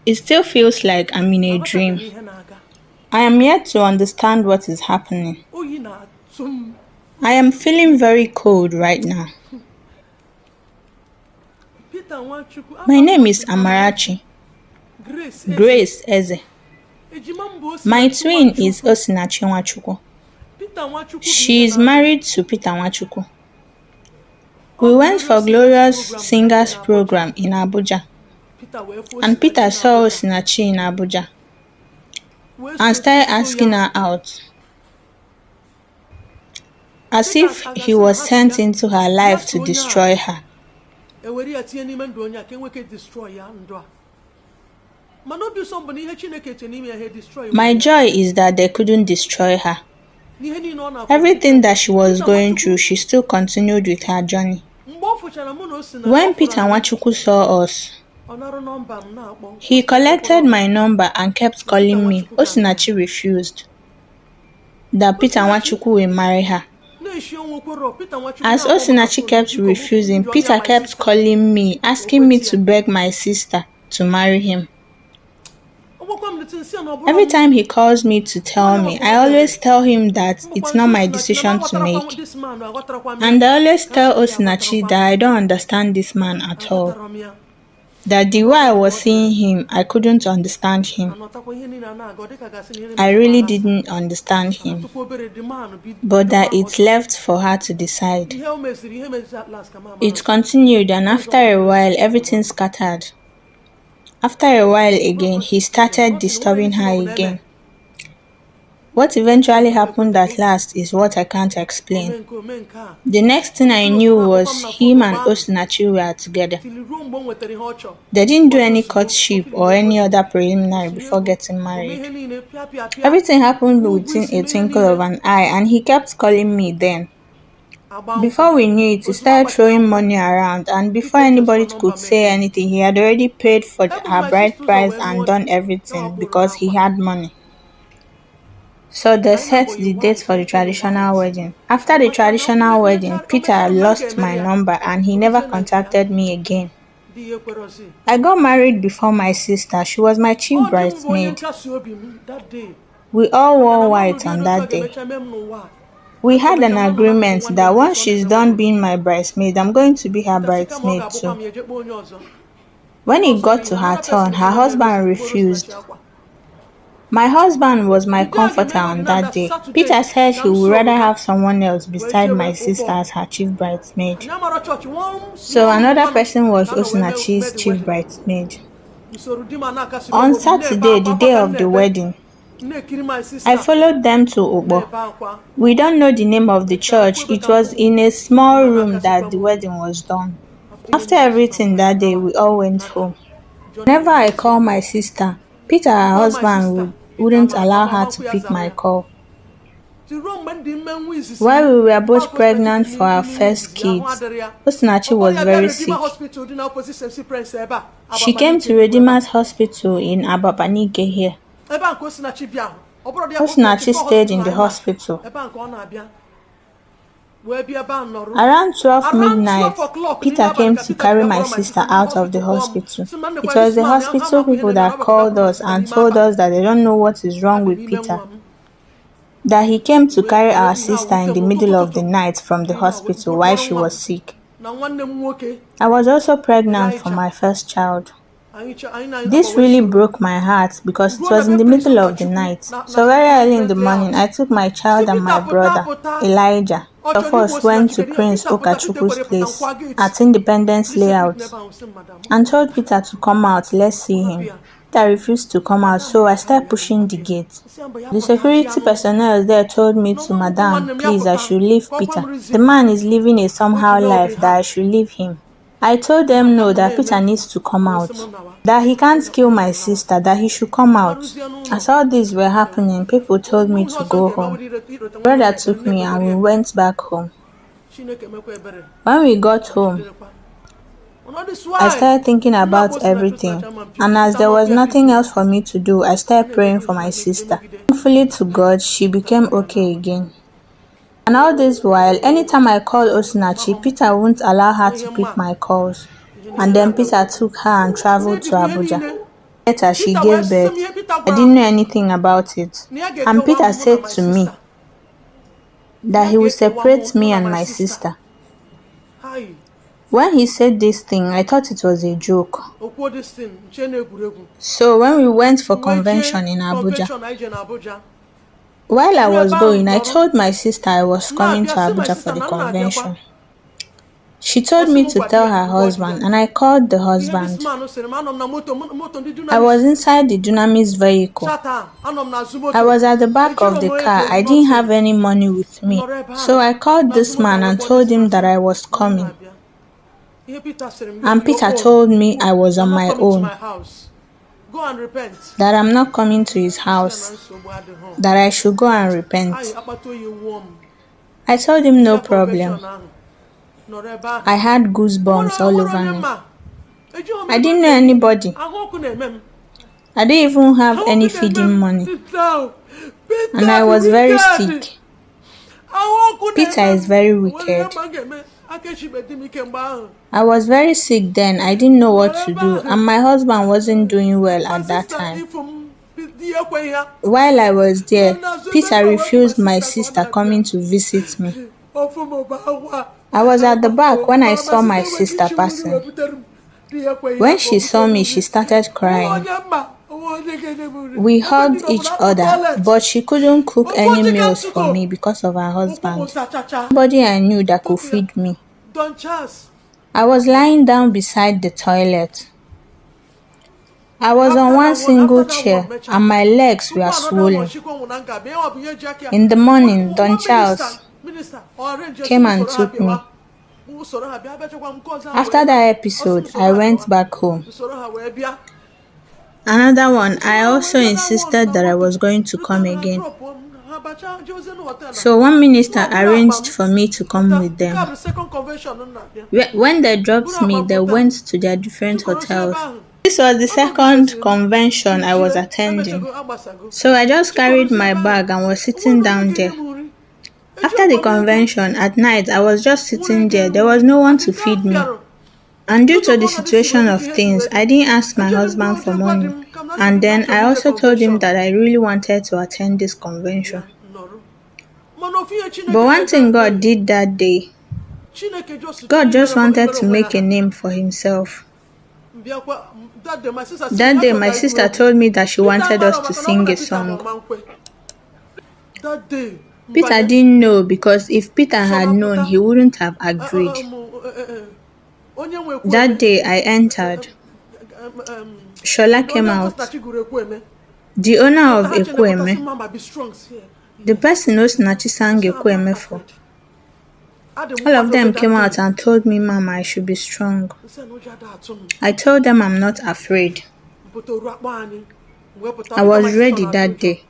It still feels like I'm in a dream. I am yet to understand what is happening. I am feeling very cold right now. My name is Amarachi. Grace Eze. My twin is Osinachi Nwachukwu. She is married to Peter Nwachukwu. We went for Glorious Singers program in Abuja, and Peter saw Osinachi in Abuja and started asking her out, as if he was sent into her life to destroy her. My joy is that they couldn't destroy her. Everything that she was going through, she still continued with her journey. When Peter Nwachukwu saw us, he collected my number and kept calling me. Osinachi refused that Peter Nwachukwu will marry her. As Osinachi kept refusing, Peter kept calling me, asking me to beg my sister to marry him. Every time he calls me to tell me, I always tell him that it's not my decision to make. And I always tell Osinachi that I don't understand this man at all. That the way I was seeing him, I couldn't understand him. I really didn't understand him. But that it's left for her to decide. It continued, and after a while, everything scattered. After a while again, he started disturbing her again. What eventually happened at last is what I can't explain. The next thing I knew was him and Osinachi were together. They didn't do any courtship or any other preliminary before getting married. Everything happened within a twinkle of an eye, and he kept calling me then. Before we knew it, he started throwing money around, and before anybody could say anything, he had already paid for her bride price and done everything because he had money. So they set the date for the traditional wedding. After the traditional wedding, Peter lost my number and he never contacted me again. I got married before my sister. She was my chief bridesmaid. We all wore white on that day. We had an agreement that once she's done being my bridesmaid, I'm going to be her bridesmaid too. When it got to her turn, her husband refused. My husband was my comforter on that day. Peter said he would rather have someone else beside my sister as her chief bridesmaid. So another person was Osinachi's chief bridesmaid. On Saturday, the day of the wedding, I followed them to Obo. We don't know the name of the church. It was in a small room that the wedding was done. After everything that day, we all went home. Whenever I call my sister, Peter, her husband, wouldn't allow her to pick my call. While we were both pregnant for our first kids, Osinachi was very sick. She came to Redeemer's Hospital in Ababanike here. Osinachi stayed in the hospital. Around 12 midnight, Peter came to carry my sister out of the hospital. It was the hospital people that called us and told us that they don't know what is wrong with Peter. That he came to carry our sister in the middle of the night from the hospital while she was sick. I was also pregnant for my first child. This really broke my heart because it was in the middle of the night. So very early in the morning, I took my child and my brother, Elijah. All of us went to Prince Okachukwu's place at Independence Layout and told Peter to come out, let's see him. Peter refused to come out, so I started pushing the gate. The security personnel there told me to, Madam, please, I should leave Peter. The man is living a somehow life that I should leave him. I told them no, that Peter needs to come out, that he can't kill my sister, that he should come out. As all these were happening, people told me to go home. Brother took me and we went back home. When we got home, I started thinking about everything, and as there was nothing else for me to do, I started praying for my sister. Thankfully to God, she became okay again. And all this while, anytime I called Osinachi, Peter wouldn't allow her to pick my calls. And then Peter took her and traveled to Abuja. Later, she gave birth. I didn't know anything about it. And Peter said to me that he would separate me and my sister. When he said this thing, I thought it was a joke. So when we went for convention in Abuja, while I was going, I told my sister I was coming to Abuja for the convention. She told me to tell her husband, and I called the husband. I was inside the Dunamis vehicle. I was at the back of the car. I didn't have any money with me. So I called this man and told him that I was coming. And Peter told me I was on my own, that I'm not coming to his house, that I should go and repent. I told him no problem. I had goosebumps all over me. I didn't know anybody. I didn't even have any feeding money. And I was very sick. Peter is very wicked. I was very sick then. I didn't know what to do. And my husband wasn't doing well at that time. While I was there, Peter refused my sister coming to visit me. I was at the back when I saw my sister passing. When she saw me, she started crying. We hugged each other, but she couldn't cook any meals for me because of her husband. Nobody I knew that could feed me. I was lying down beside the toilet. I was on one single chair and my legs were swollen. In the morning, Don Charles came and took me. After that episode, I went back home. Another one, I also insisted that I was going to come again. So one minister arranged for me to come with them. When they dropped me, they went to their different hotels. This was the second convention I was attending. So I just carried my bag and was sitting down there. After the convention, at night, I was just sitting there. There was no one to feed me. And due to the situation of things, I didn't ask my husband for money. And then I also told him that I really wanted to attend this convention. But one thing God did that day, God just wanted to make a name for himself. That day, my sister told me that she wanted us to sing a song. Peter didn't know, because if Peter had known, he wouldn't have agreed. That day I entered. Shola came out. The owner of Ekwueme, the person Osinachi sang Ekwueme for. All of them came out and told me, Mama, I should be strong. I told them I'm not afraid. I was ready that day.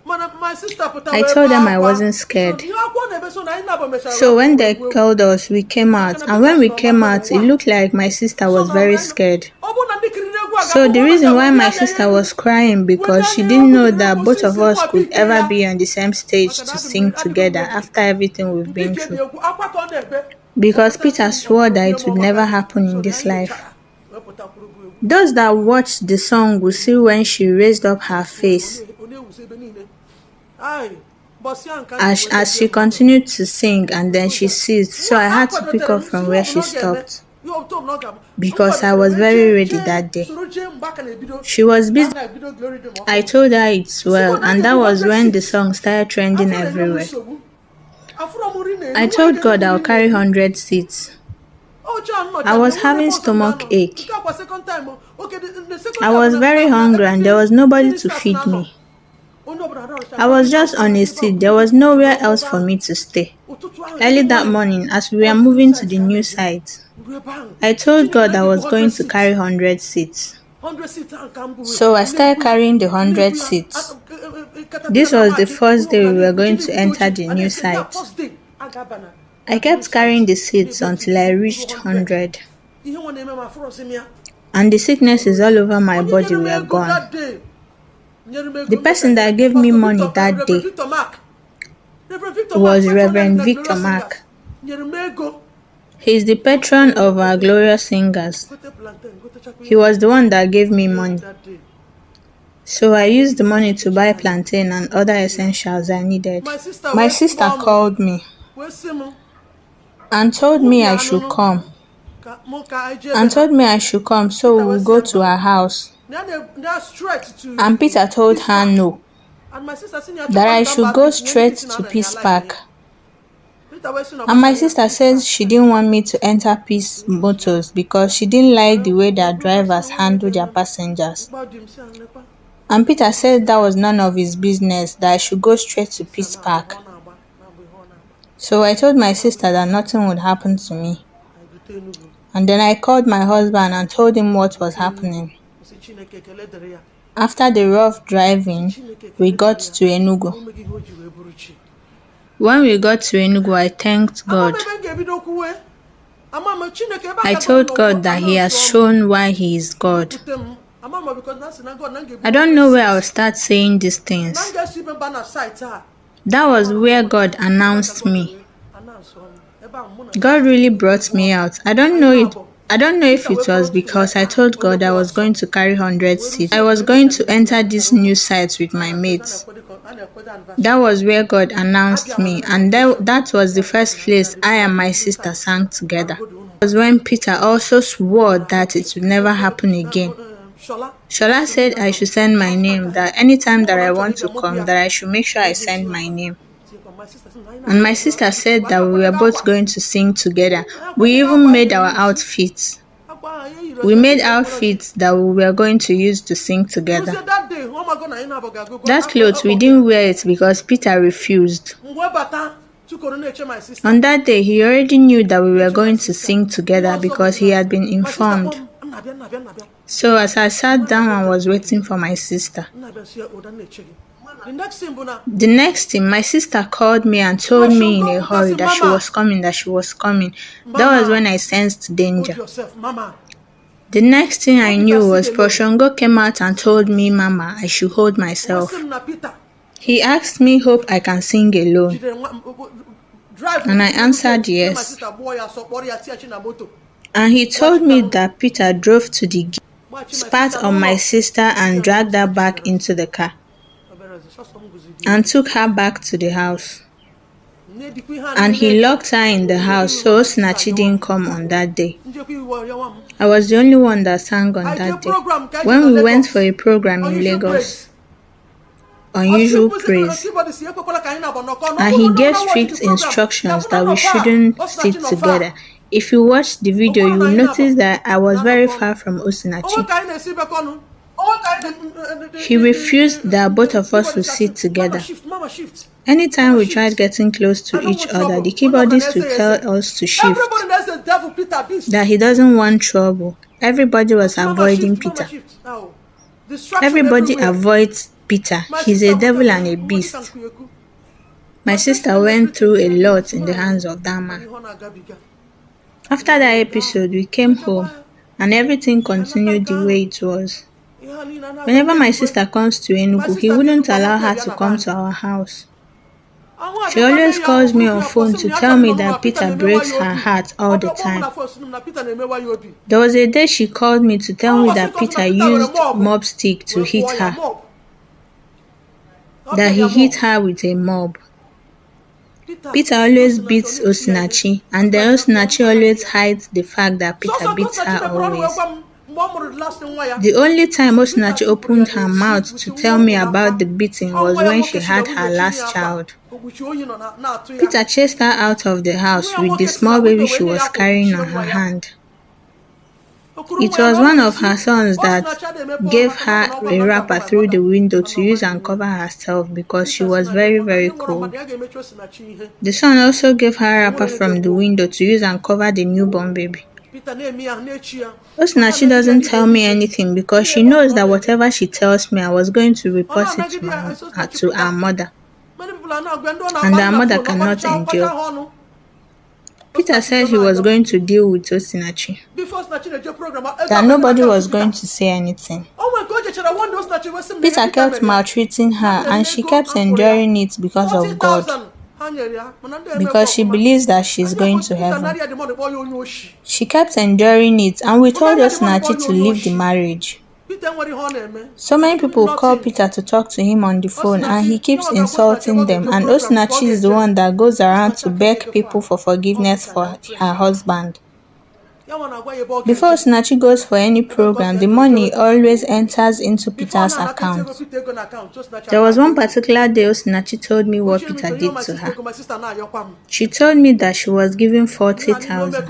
I told them I wasn't scared. So when they called us, we came out. And when we came out, it looked like my sister was very scared. So the reason why my sister was crying, because she didn't know that both of us could ever be on the same stage to sing together after everything we've been through. Because Peter swore that it would never happen in this life. Those that watched the song will see when she raised up her face as she continued to sing, and then she ceased. So I had to pick up from where she stopped, because I was very ready that day. She was busy. I told her it's well, and that was when the song started trending everywhere. I told God I'll carry 100 seats. I was having stomach ache. I was very hungry and there was nobody to feed me. I was just on a seat. There was nowhere else for me to stay. Early that morning, as we were moving to the new site, I told God I was going to carry 100 seats. So I started carrying the 100 seats. This was the first day we were going to enter the new site. I kept carrying the seats until I reached 100. And the sicknesses all over my body were gone. The person that gave me money that day was Reverend Victor Mark. He is the patron of our glorious singers. He was the one that gave me money. So I used the money to buy plantain and other essentials I needed. My sister called me and told me I should come. So we will go to her house. And Peter told her no, that I should go straight to Peace Park. And my sister says she didn't want me to enter Peace Motors because she didn't like the way their drivers handle their passengers. And Peter said that was none of his business, that I should go straight to Peace Park. So I told my sister that nothing would happen to me. And then I called my husband and told him what was happening. After the rough driving, we got to Enugu. When we got to Enugu, I thanked God. I told God that He has shown why He is God. I don't know where I'll start saying these things. That was where God announced me. God really brought me out. I don't know if it was because I told God I was going to carry 100 seats. I was going to enter this new site with my mates. That was where God announced me, and that was the first place I and my sister sang together. It was when Peter also swore that it would never happen again. Shola said I should send my name, that anytime that I want to come, that I should make sure I send my name. And my sister said that we were both going to sing together. We even made our outfits. We made outfits that we were going to use to sing together. That clothes, we didn't wear it because Peter refused. On that day, he already knew that we were going to sing together because he had been informed. So as I sat down and was waiting for my sister, the next thing, my sister called me and told me in a hurry that she was coming. That was when I sensed danger. The next thing I knew was Poshongo came out and told me, Mama, I should hold myself. He asked me, hope I can sing alone. And I answered yes. And he told me that Peter drove to the gate, spat on my sister and dragged her back into the car and took her back to the house. And he locked her in the house, so Osinachi didn't come on that day. I was the only one that sang on that day. When we went for a program in Lagos, Unusual Praise, and he gave strict instructions that we shouldn't sit together. If you watch the video, you will notice that I was very far from Osinachi. He refused that both of us would sit together. Anytime we tried getting close to each other, the keyboardist would tell us to shift, that he doesn't want trouble. Everybody was avoiding Peter. Everybody avoids Peter. He's a devil and a beast. My sister went through a lot in the hands of that man. After that episode, we came home and everything continued the way it was. Whenever my sister comes to Enugu, he wouldn't allow her to come to our house. She always calls me on phone to tell me that Peter breaks her heart all the time. There was a day she called me to tell me that Peter used mob stick to hit her. That he hit her with a mob. Peter always beats Osinachi, and the Osinachi always hides the fact that Peter beats her always. The only time Osinachi opened her mouth to tell me about the beating was when she had her last child. Peter chased her out of the house with the small baby she was carrying on her hand. It was one of her sons that gave her a wrapper through the window to use and cover herself because she was very, very cold. The son also gave her a wrapper from the window to use and cover the newborn baby. Osinachi doesn't tell me anything because she knows that whatever she tells me, I was going to report it to our mother. And our mother cannot endure. Peter said he was going to deal with Osinachi, that nobody was going to say anything. Peter kept maltreating her and she kept enduring it because of God. because she believes that she's going to heaven. She kept enduring it, and we told Osinachi to leave the marriage. So many people call Peter to talk to him on the phone, and he keeps insulting them, and Osinachi is the one that goes around to beg people for forgiveness for her husband. Before Osinachi goes for any program, the money always enters into Peter's account. There was one particular day Osinachi told me what Peter did to her. She told me that she was given 40,000.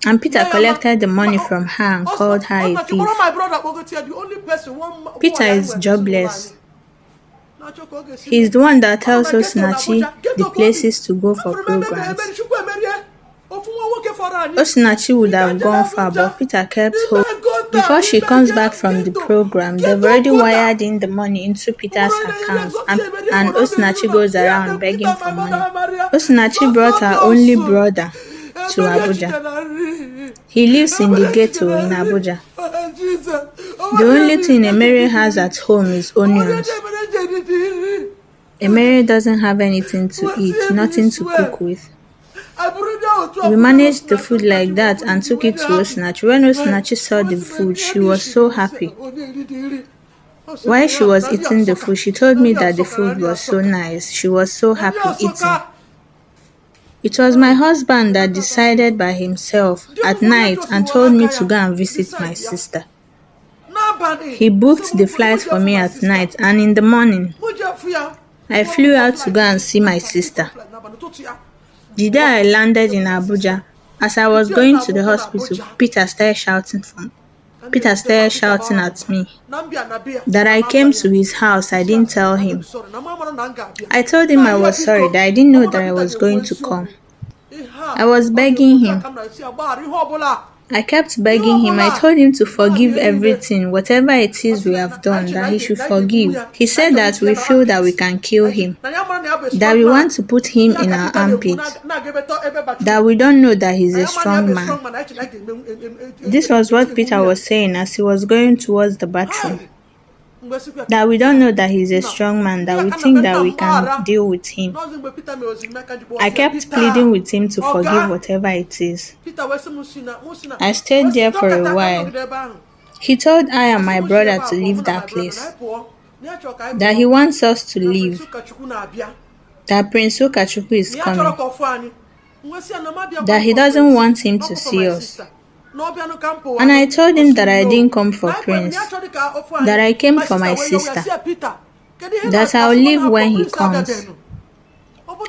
And Peter collected the money from her and called her a thief. Peter is jobless. He's the one that tells Osinachi the places to go for programs. Osinachi would have gone far, but Peter kept hope. Before she comes back from the program, they've already wired in the money into Peter's account, and Osinachi goes around begging for money. Osinachi brought her only brother to Abuja. He lives in the ghetto in Abuja. The only thing Emere has at home is onions. Emere doesn't have anything to eat, nothing to cook with. We managed the food like that and took it to Osinachi. When Osinachi saw the food, she was so happy. While she was eating the food, she told me that the food was so nice. She was so happy eating. It was my husband that decided by himself at night and told me to go and visit my sister. He booked the flight for me at night, and in the morning, I flew out to go and see my sister. The day I landed in Abuja, as I was going to the hospital, Peter started shouting at me that I came to his house. I didn't tell him. I told him I was sorry, that I didn't know that I was going to come. I was begging him. I kept begging him. I told him to forgive everything, whatever it is we have done, that he should forgive. He said that we feel that we can kill him, that we want to put him in our armpit, that we don't know that he's a strong man. This was what Peter was saying as he was going towards the bathroom. That we don't know that he's a strong man, that we think that we can deal with him. I kept pleading with him to forgive whatever it is. I stayed there for a while. He told I and my brother to leave that place, that he wants us to leave, that Prince Nwachukwu is coming, that he doesn't want him to see us. And I told him that I didn't come for Prince, that I came for my sister, that I'll leave when he comes.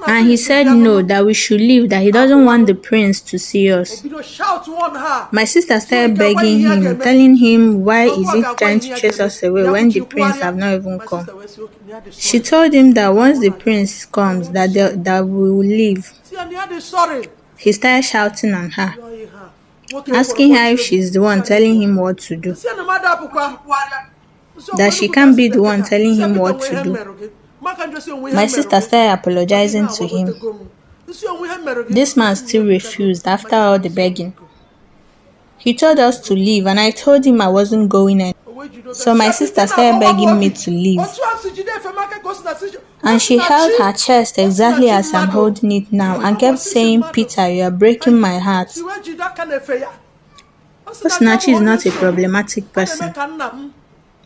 And he said no, that we should leave, that he doesn't want the Prince to see us. My sister started begging him, telling him why is he trying to chase us away when the Prince have not even come. She told him that once the Prince comes, that we will leave. He started shouting on her, asking her if she's the one telling him what to do, that she can't be the one telling him what to do. My sister started apologizing to him. This man still refused after all the begging. He told us to leave, and I told him I wasn't going anywhere. So my sister started begging me to leave, and she held her chest exactly as I'm holding it now and kept saying, "Peter, you are breaking my heart." Osinachi is not a problematic person.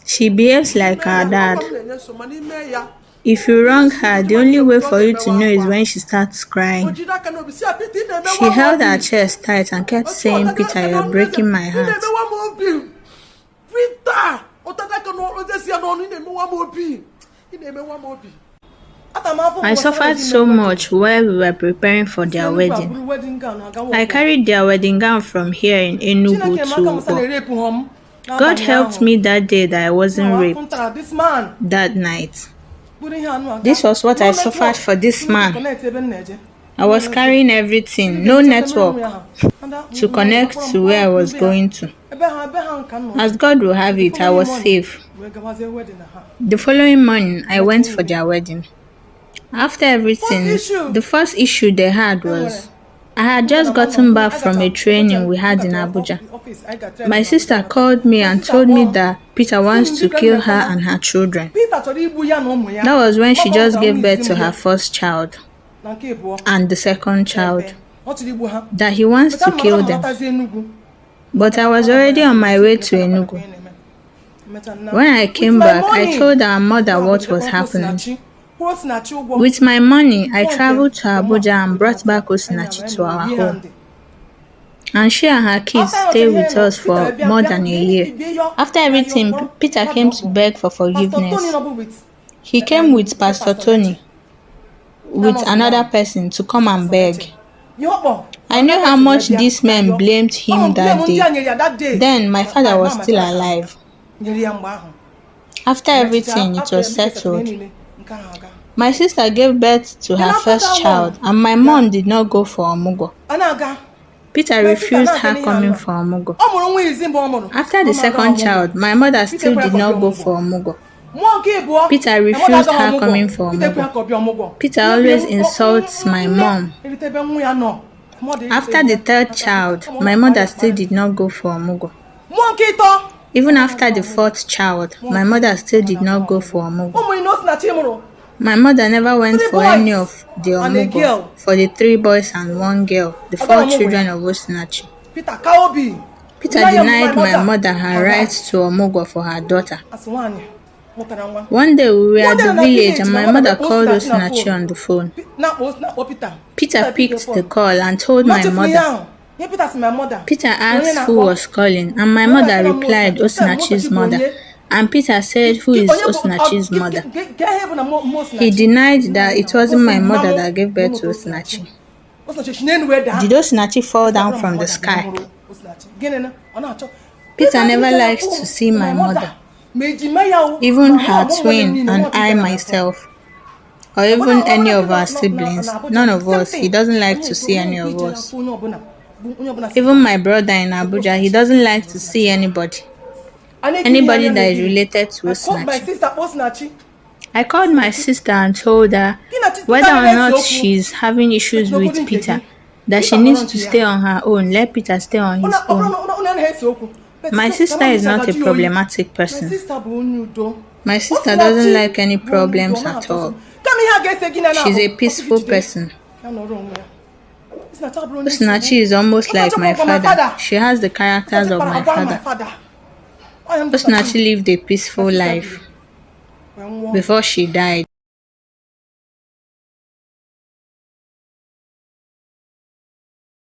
She behaves like her dad. If you wrong her, the only way for you to know is when she starts crying. She held her chest tight and kept saying, "Peter, you are breaking my heart." I suffered so much while we were preparing for their wedding. I carried their wedding gown from here in Enugu to Igbo. God helped me that day that I wasn't raped that night. This was what I suffered for this man. I was carrying everything, no network to connect to where I was going to. As God will have it, I was safe. The following morning, I went for their wedding. After everything, the first issue they had was, I had just gotten back from a training we had in Abuja. My sister called me and told me that Peter wants to kill her and her children. That was when she just gave birth to her first child and the second child. That he wants to kill them. But I was already on my way to Enugu. When I came back, I told our mother what was happening. With my money, I traveled to Abuja and brought back Osinachi to our home. And she and her kids stayed with us for more than a year. After everything, Peter came to beg for forgiveness. He came with Pastor Tony, with another person, to come and beg. I knew how much these men blamed him that day. Then my father was still alive. After everything, it was settled. My sister gave birth to her first child, and my mom did not go for Omugo. Peter refused her coming for Omugo. After the second child, my mother still did not go for Omugo. Peter refused her coming for Omugo. Peter always insults my mom. After the third child, my mother still did not go for Omugo. Even after the fourth child, my mother still did not go for Omugo. My mother never went for any of the Omugo for the 3 boys and 1 girl, the 4 children of Osinachi. Peter denied my mother her right to Omugo for her daughter. One day we were at the village and my mother called Osinachi on the phone. Peter picked the call and told my mother. Peter asked who was calling and my mother replied Osinachi's mother. And Peter said, "Who is Osinachi's mother?" He denied that it wasn't my mother that gave birth to Osinachi. Did Osinachi fall down from the sky? Peter never likes to see my mother, even her twin and I myself, or even any of our siblings. None of us. He doesn't like to see any of us. Even my brother in Abuja, he doesn't like to see anybody. Anybody that is related to Osinachi. I called my sister and told her whether or not she's having issues with Peter, that she needs to stay on her own, let Peter stay on his own. My sister is not a problematic person. My sister doesn't like any problems at all. She's a peaceful person. Osinachi is almost like my father. She has the characters of my father. Osinachi lived a peaceful life before she died.